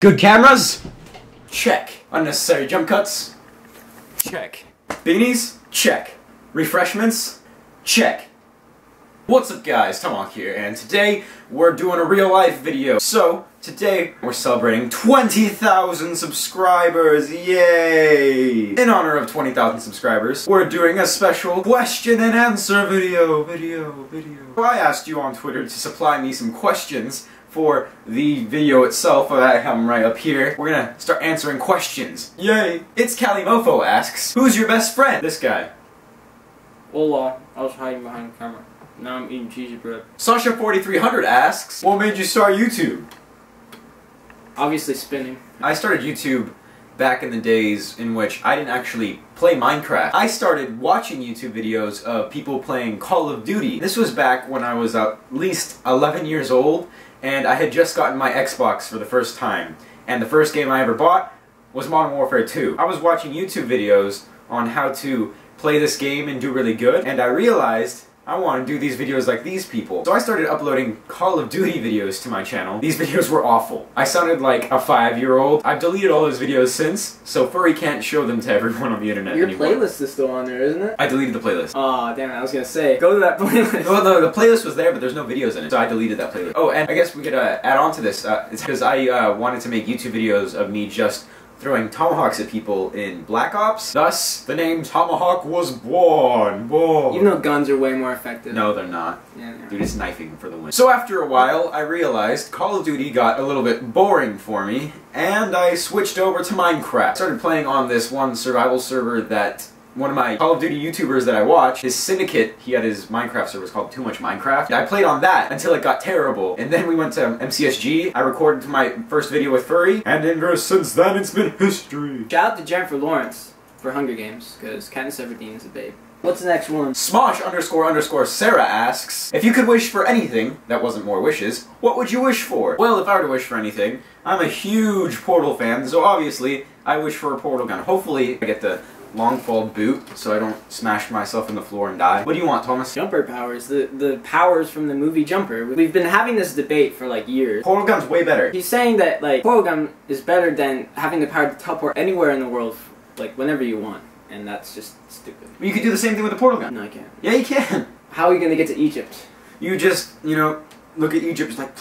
Good cameras? Check. Unnecessary jump cuts? Check. Beanies? Check. Refreshments? Check. What's up guys, Tomahawk here, and today we're doing a real life video. So, today we're celebrating 20,000 subscribers, yay! In honor of 20,000 subscribers, we're doing a special question and answer video. So I asked you on Twitter to supply me some questions for the video itself. I have them right up here. We're gonna start answering questions. Yay! It's Calimofo asks, who's your best friend? This guy. Hola, I was hiding behind the camera. Now I'm eating cheesy bread. Sasha4300 asks, what made you start YouTube? Obviously spinning. I started YouTube back in the days in which I didn't actually play Minecraft. I started watching YouTube videos of people playing Call of Duty. This was back when I was at least 11 years old, and I had just gotten my Xbox for the first time. And the first game I ever bought was Modern Warfare 2. I was watching YouTube videos on how to play this game and do really good, and I realized I want to do these videos like these people. So I started uploading Call of Duty videos to my channel. These videos were awful. I sounded like a 5-year-old. I've deleted all those videos since, so Furry can't show them to everyone on the internet anymore. Your playlist is still on there, isn't it? I deleted the playlist. Aw, damn it, I was gonna say, go to that playlist. Well, no, the playlist was there, but there's no videos in it, so I deleted that playlist. Oh, and I guess we could add on to this, it's because I wanted to make YouTube videos of me just throwing tomahawks at people in Black Ops. Thus, the name Tomahawk was born. You know guns are way more effective. No, they're not. Yeah, they are. Dude, it's knifing for the win. So after a while, I realized Call of Duty got a little bit boring for me, and I switched over to Minecraft. I started playing on this one survival server that one of my Call of Duty YouTubers that I watch, his syndicate, he had his Minecraft server, it's called Too Much Minecraft. I played on that until it got terrible, and then we went to MCSG, I recorded my first video with Furry, and ever since then it's been history. Shout out to Jennifer Lawrence for Hunger Games, because Katniss Everdeen is a babe. What's the next one? Smosh__Sarah asks, if you could wish for anything that wasn't more wishes, what would you wish for? Well, if I were to wish for anything, I'm a huge Portal fan, so obviously I wish for a portal gun. Hopefully I get the long fall boot so I don't smash myself in the floor and die. What do you want, Thomas? Jumper powers. The powers from the movie Jumper. We've been having this debate for like years. Portal gun's way better. He's saying that like portal gun is better than having the power to teleport anywhere in the world, like whenever you want. And that's just stupid. Well, you could do the same thing with the portal gun. No, I can't. Yeah, you can. How are you gonna get to Egypt? You just, you know, look at Egypt, it's like...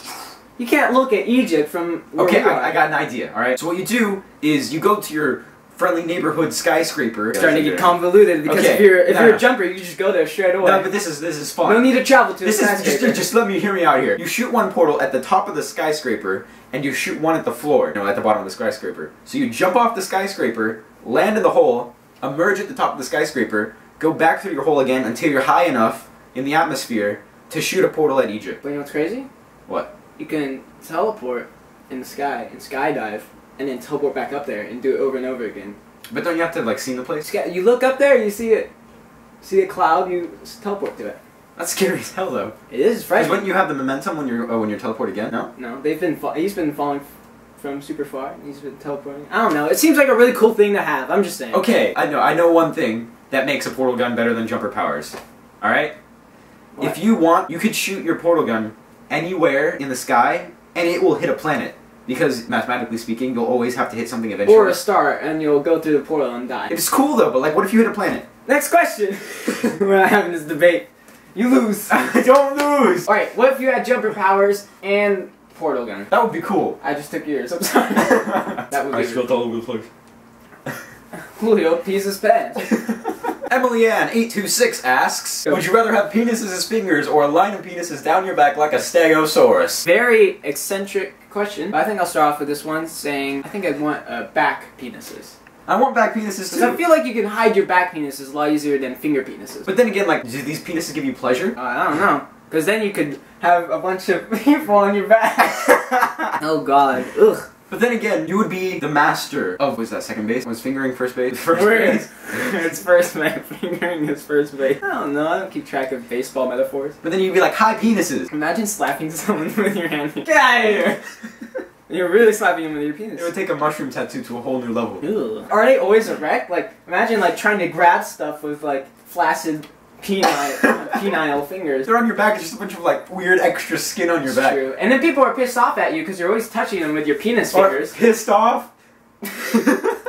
You can't look at Egypt from where Okay, you are. I got an idea, alright? So what you do is you go to your friendly neighborhood skyscraper. It's starting to get convoluted because okay. if you're a jumper, you just go there straight away. No, but this is fun. No need to travel to a skyscraper. Just let me hear me out here. You shoot one portal at the top of the skyscraper, and you shoot one at the floor, at the bottom of the skyscraper. So you jump off the skyscraper, land in the hole, emerge at the top of the skyscraper, go back through your hole again until you're high enough in the atmosphere to shoot a portal at Egypt. But you know what's crazy? What? You can teleport in the sky and skydive, and then teleport back up there and do it over and over again. But don't you have to like see the place? You look up there, you see it. See a cloud, you teleport to it. That's scary as hell, though. It is frightening. Because wouldn't you have the momentum when you're teleport again? No. No, he's been falling from super far. He's been teleporting. I don't know. It seems like a really cool thing to have. I'm just saying. Okay, I know one thing that makes a portal gun better than jumper powers. All right. What? If you want, you could shoot your portal gun anywhere in the sky, and it will hit a planet. Because, mathematically speaking, you'll always have to hit something eventually. Or a star, and you'll go through the portal and die. It's cool, though, but, like, what if you hit a planet? Next question! We're not having this debate. You lose. Don't lose! Alright, what if you had jumper powers and portal gun? That would be cool. I just took yours, I'm sorry. That would be spilled all over the place. Julio pees his pants. EmilyAnn826 asks, would you rather have penises as fingers or a line of penises down your back like a stegosaurus? Very eccentric question, but I think I'll start off with this one saying I think I'd want back penises. I want back penises Because too. I feel like you can hide your back penises a lot easier than finger penises. But then again, like, do these penises give you pleasure? I don't know. Because then you could have a bunch of people on your back. Oh god. Ugh. But then again, you would be the master of, was that second base? Was fingering first base? First base? It's first man fingering his first base. I don't know, I don't keep track of baseball metaphors. But then you'd be like, hi penises! Imagine slapping someone with your hand. Get out of here! You're really slapping him with your penis. It would take a mushroom tattoo to a whole new level. Ugh. Are they always erect? Like, imagine like trying to grab stuff with like flaccid penile fingers. They're on your back. It's just a bunch of like weird extra skin on your back. True. And then people are pissed off at you because you're always touching them with your penis fingers. Pissed off?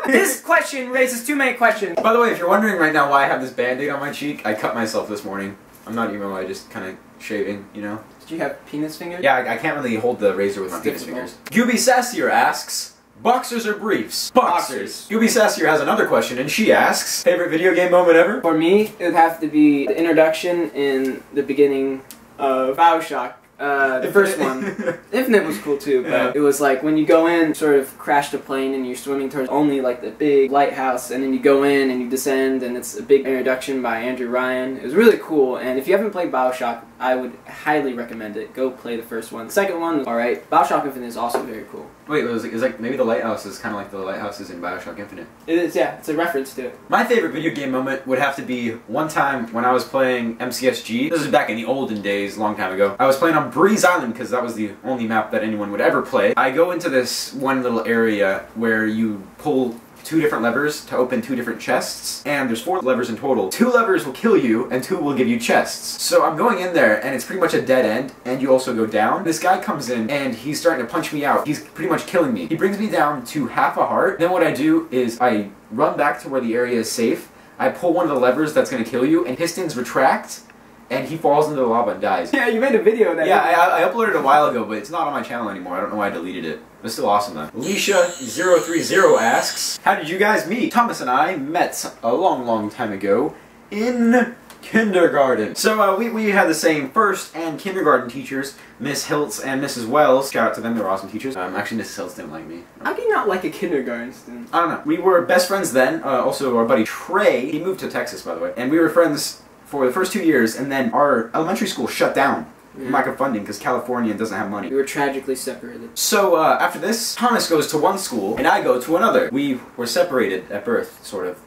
This question raises too many questions. By the way, if you're wondering right now why I have this band-aid on my cheek, I cut myself this morning. I'm not emo, I just kind of shaving, you know? Did you have penis fingers? Yeah, I can't really hold the razor with my penis fingers. Gooby Sassier asks, boxers or briefs? Boxers. Gooby Sassier has another question, and she asks, favorite video game moment ever? For me, it would have to be the introduction in the beginning of BioShock. The first one. Infinite was cool too, but it was like when you go in, sort of crash the plane and you're swimming towards only like the big lighthouse, and then you go in and you descend, and it's a big introduction by Andrew Ryan. It was really cool, and if you haven't played BioShock, I would highly recommend it. Go play the first one. The second one was alright. BioShock Infinite is also very cool. Wait, it was like maybe the lighthouse is kind of like the lighthouses in BioShock Infinite. It is, yeah. It's a reference to it. My favorite video game moment would have to be one time when I was playing MCSG. This is back in the olden days, long time ago. I was playing on Breeze Island because that was the only map that anyone would ever play. I go into this one little area where you pull 2 different levers to open 2 different chests, and there's 4 levers in total. 2 levers will kill you, and 2 will give you chests. So I'm going in there, and it's pretty much a dead end, and you also go down. This guy comes in, and he's starting to punch me out. He's pretty much killing me. He brings me down to half a heart. Then what I do is I run back to where the area is safe. I pull one of the levers that's going to kill you, and pistons retract, and he falls into the lava and dies. Yeah, you made a video of that. Yeah, I uploaded it a while ago, but it's not on my channel anymore. I don't know why I deleted it. It's still awesome though. Alicia030 asks, how did you guys meet? Thomas and I met a long time ago in kindergarten. So we had the same first and kindergarten teachers, Miss Hiltz and Mrs. Wells. Shout out to them, they were awesome teachers. Actually, Mrs. Hiltz didn't like me. How can you not like a kindergarten student? I don't know. We were best friends then. Also, our buddy Trey, he moved to Texas, by the way. And we were friends for the first 2 years, and then our elementary school shut down. Lack of funding because California doesn't have money. We were tragically separated. So after this, Thomas goes to one school and I go to another. We were separated at birth, sort of,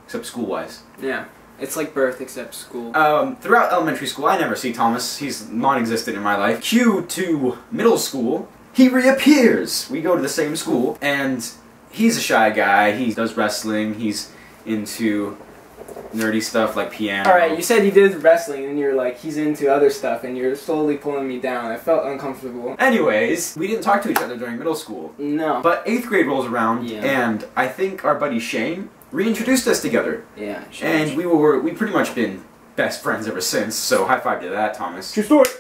except school-wise. Yeah, it's like birth except school. Throughout elementary school, I never see Thomas. He's non-existent in my life. Cue to middle school, he reappears. We go to the same school, and he's a shy guy. He does wrestling. He's into nerdy stuff like piano. Alright, you said he did wrestling and you're like, he's into other stuff and you're slowly pulling me down. I felt uncomfortable. Anyways, we didn't talk to each other during middle school. No. But 8th grade rolls around, and I think our buddy Shane reintroduced us together. Yeah, Shane. And we pretty much been best friends ever since, so high five to that, Thomas. True story.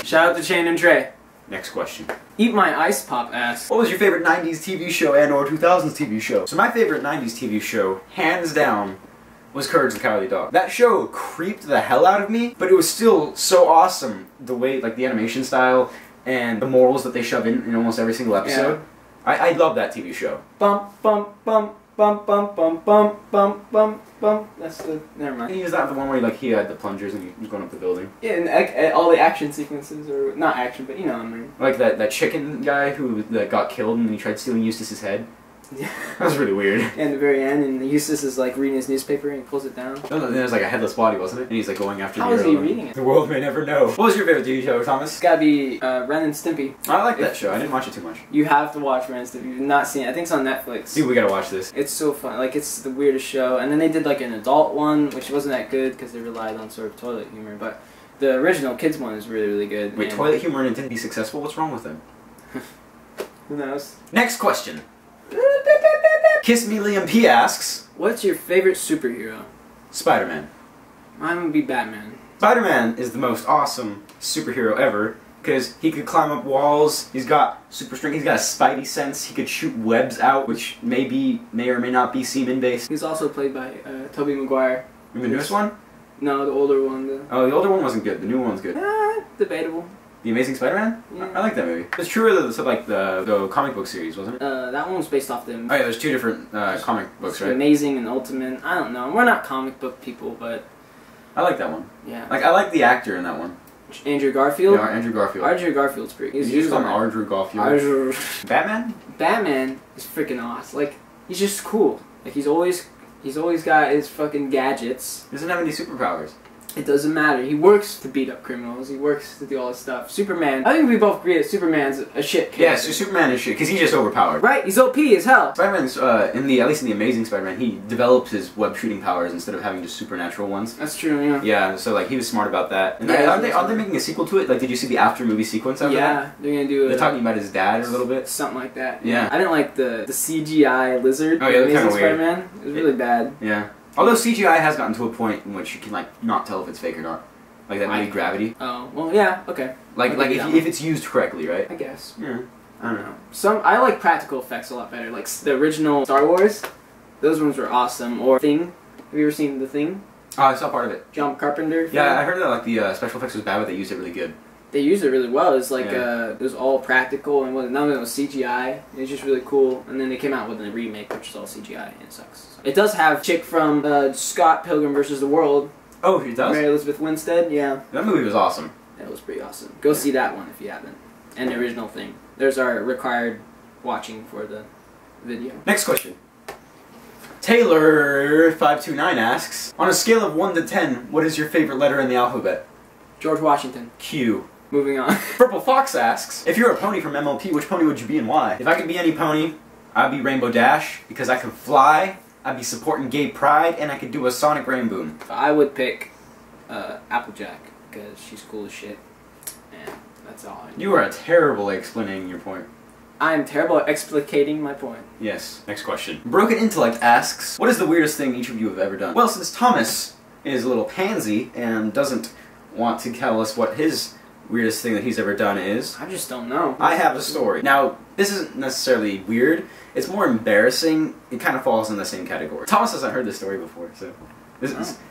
Shout out to Shane and Trey. Next question. Eat My Ice Pop asks, what was your favorite 90s TV show and or 2000s TV show? So my favorite 90s TV show, hands down, was Courage the Cowardly Dog. That show creeped the hell out of me, but it was still so awesome, the way, like, the animation style and the morals that they shove in almost every single episode. Yeah. I love that TV show. Bump, bump, bump, bump, bump, bump, bump, bump, bump, bump. That's the, never mind. Is that the one where, like, he had the plungers and he was going up the building? Yeah, and all the action sequences, or not action, but you know what I mean. Like that chicken guy that got killed and he tried stealing Eustace's head. Yeah. That was really weird. And at the very end, and Eustace is like reading his newspaper and he pulls it down. No, there's like a headless body, wasn't it? And he's like going after the How is he reading it? The world may never know. What was your favorite TV show, Thomas? It's gotta be Ren and Stimpy. I like that show. I didn't watch it too much. You have to watch Ren and Stimpy. You've not seen it. I think it's on Netflix. Dude, we gotta watch this. It's so fun. Like, it's the weirdest show. And then they did like an adult one, which wasn't that good because they relied on sort of toilet humor. But the original kids one is really, really good. Wait, toilet humor and didn't be successful? What's wrong with them? Who knows? Next question. Kiss Me Liam P asks, what's your favorite superhero? Spider-Man. Mine would be Batman. Spider-Man is the most awesome superhero ever because he could climb up walls, he's got super strength, he's got a spidey sense, he could shoot webs out, which may or may not be semen-based. He's also played by Tobey Maguire. The newest one? No, the older one. Oh, the older one wasn't good, the new one's good. Debatable. The Amazing Spider-Man? Yeah. I like that movie. It's true of the comic book series, wasn't it? That one was based off the... Oh yeah, there's 2 different comic books, right? Amazing and Ultimate. I don't know. We're not comic book people, but... I like that one. Yeah. Like, I like the actor in that one. Andrew Garfield? Yeah, Andrew Garfield. Andrew Garfield's pretty... You just call him Andrew Garfield. Batman? Batman is freaking awesome. Like, he's just cool. Like, he's always got his fucking gadgets. He doesn't have any superpowers. It doesn't matter. He works to beat up criminals. He works to do all this stuff. Superman. I think we both agree that Superman's a shit character. Yeah, so Superman is shit because he's just overpowered. Right? He's OP as hell. Spider-Man's at least in the Amazing Spider-Man, he developed his web shooting powers instead of having just supernatural ones. That's true. Yeah. Yeah. So like he was smart about that. And Yeah, aren't they making a sequel to it? Like, did you see the after movie sequence after that? Yeah, they're gonna do. They're talking about his dad a little bit. Something like that. Yeah. I didn't like the CGI lizard. Oh yeah, that's kind of weird. Spider-Man. It was really bad. Yeah. Although CGI has gotten to a point in which you can like not tell if it's fake or not. Like that movie Gravity. Oh, well, yeah, okay. Like if it's used correctly, right? I guess. Yeah. I don't know. I like practical effects a lot better. Like the original Star Wars, those ones were awesome. Or Thing. Have you ever seen The Thing? Oh, I saw part of it. John Carpenter film? Yeah, I heard that like the special effects was bad, but they used it really good. They used it really well. It was like it was all practical and none of it was CGI. It was just really cool. And then they came out with a remake, which is all CGI, and it sucks. It does have chick from Scott Pilgrim vs. the World. Oh, he does? Mary Elizabeth Winstead, yeah. That movie was awesome. That was pretty awesome. Go see that one if you haven't. And the original Thing. There's our required watching for the video. Next question. Taylor529 asks, on a scale of 1 to 10, what is your favorite letter in the alphabet? George Washington. Q. Moving on. Purple Fox asks, if you're a pony from MLP, which pony would you be and why? If I could be any pony, I'd be Rainbow Dash, because I can fly, I'd be supporting gay pride, and I could do a sonic rain boom. I would pick Applejack, because she's cool as shit. And that's all I know. You are terrible at explaining your point. I am terrible at explicating my point. Yes. Next question. Broken Intellect asks, what is the weirdest thing each of you have ever done? Well, since Thomas is a little pansy and doesn't want to tell us what his weirdest thing that he's ever done is, I just don't know. I have a story. Now, this isn't necessarily weird. It's more embarrassing. It kind of falls in the same category. Thomas hasn't heard this story before, so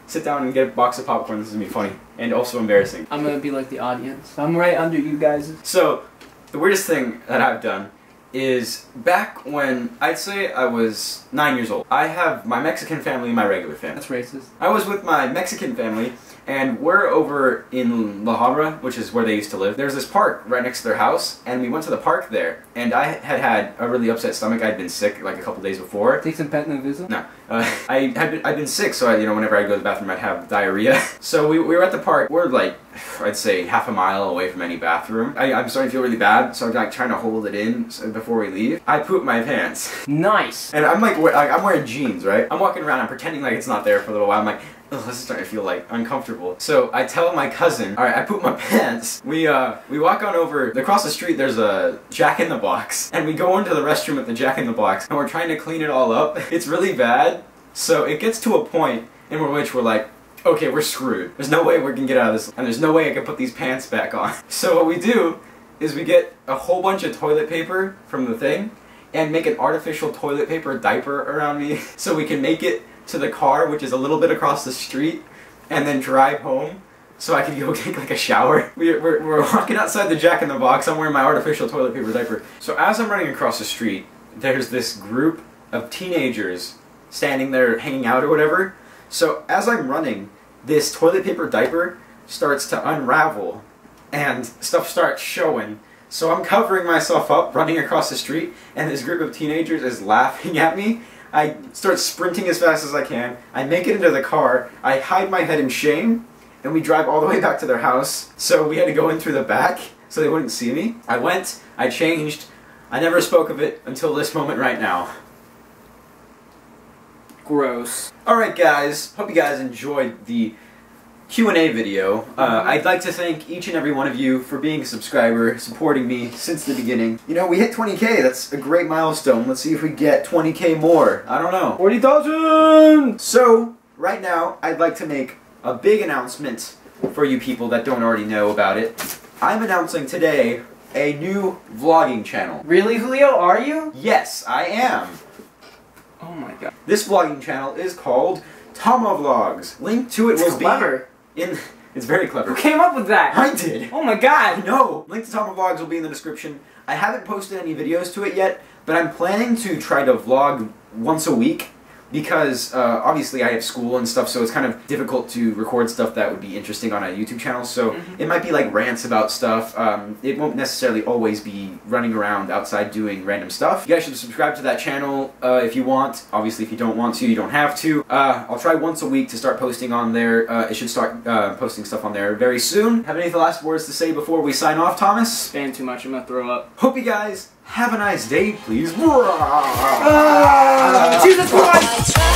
sit down and get a box of popcorn. This is going to be funny and also embarrassing. I'm going to be like the audience. I'm right under you guys. So, the weirdest thing that I've done is back when I'd say I was 9 years old. I have my Mexican family and my regular family. That's racist. I was with my Mexican family, and we're over in La Habra, which is where they used to live. There's this park right next to their house, and we went to the park there, and I had a really upset stomach. I'd been sick like a couple days before. Take some Petnovizol? No. I'd been sick, so whenever I'd go to the bathroom, I'd have diarrhea. So we were at the park. We're like, I'd say half a mile away from any bathroom. I'm starting to feel really bad, so I'm like trying to hold it in before we leave. I pooped my pants. Nice. And I'm like, I'm wearing jeans, right? I'm walking around, I'm pretending like it's not there for a little while. I'm like, oh, this is starting to feel like uncomfortable. So I tell my cousin, all right, I pooped my pants. We walk on over. Across the street, there's a Jack in the Box, and we go into the restroom at the Jack in the Box, and we're trying to clean it all up. It's really bad. So it gets to a point in which we're like, okay, we're screwed. There's no way we can get out of this, and there's no way I can put these pants back on. So what we do is we get a whole bunch of toilet paper from the thing, and make an artificial toilet paper diaper around me, so we can make it to the car, which is a little bit across the street, and then drive home so I can go take like a shower. We're walking outside the Jack in the Box. I'm wearing my artificial toilet paper diaper. So as I'm running across the street, there's this group of teenagers standing there hanging out or whatever. So as I'm running, this toilet paper diaper starts to unravel and stuff starts showing. So I'm covering myself up, running across the street, and this group of teenagers is laughing at me. I start sprinting as fast as I can. I make it into the car. I hide my head in shame, and we drive all the way back to their house. So we had to go in through the back so they wouldn't see me. I went, I changed. I never spoke of it until this moment right now. Gross. Alright guys, hope you guys enjoyed the Q&A video. I'd like to thank each and every one of you for being a subscriber, supporting me since the beginning. You know, we hit 20K, that's a great milestone. Let's see if we get 20K more. I don't know. 40,000! So, right now, I'd like to make a big announcement for you people that don't already know about it. I'm announcing today a new vlogging channel. Really, Julio? Are you? Yes, I am. Oh my god. This vlogging channel is called Tomahawk. Link to it will clever. be in... It's very clever. Who came up with that? I did. Oh my god. No. Link to Tomahawk will be in the description. I haven't posted any videos to it yet, but I'm planning to try to vlog once a week because obviously I have school and stuff, so it's kind of difficult to record stuff that would be interesting on a YouTube channel, so it might be like rants about stuff. It won't necessarily always be running around outside doing random stuff. You guys should subscribe to that channel if you want. Obviously, if you don't want to, you don't have to. I'll try once a week to start posting on there. It should start posting stuff on there very soon. Have any last words to say before we sign off, Thomas? Span too much, I'm gonna throw up. Hope you guys have a nice day, please. Jesus Christ!